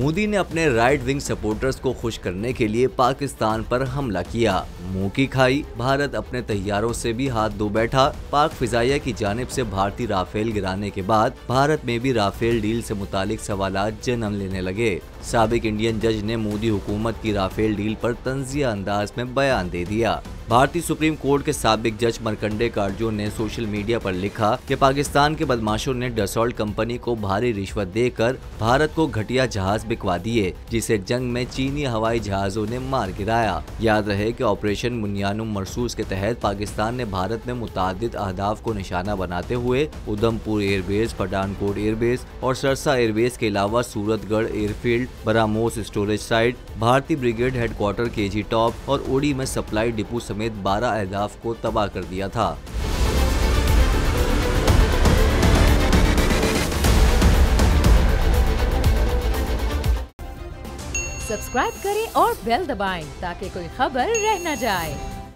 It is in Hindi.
मोदी ने अपने राइट विंग सपोर्टर्स को खुश करने के लिए पाकिस्तान पर हमला किया। मुंह की खाई, भारत अपने तैयारों से भी हाथ धो बैठा। पाक फिजाइया की जानिब से भारतीय राफेल गिराने के बाद भारत में भी राफेल डील से मुतालिक सवालात जन्म लेने लगे। साबिक इंडियन जज ने मोदी हुकूमत की राफेल डील पर तंजिया अंदाज में बयान दे दिया। भारतीय सुप्रीम कोर्ट के साबिक जज मरकंडे कार्जो ने सोशल मीडिया पर लिखा कि पाकिस्तान के बदमाशों ने डसॉल्ट कंपनी को भारी रिश्वत देकर भारत को घटिया जहाज बिकवा दिए, जिसे जंग में चीनी हवाई जहाजों ने मार गिराया। याद रहे कि ऑपरेशन मुन्यानुम मरसूस के तहत पाकिस्तान ने भारत में मुतादिद अहदाफ को निशाना बनाते हुए उधमपुर एयरबेस, पठानकोट एयरबेस और सरसा एयरबेस के अलावा Suratgarh airfield, BrahMos storage site, भारतीय ब्रिगेड हेडक्वार्टर केजी टॉप और ओडी में सप्लाई डिपो समेत 12 अहदाफ को तबाह कर दिया था। सब्सक्राइब करें और बेल दबाएं ताकि कोई खबर रह न जाए।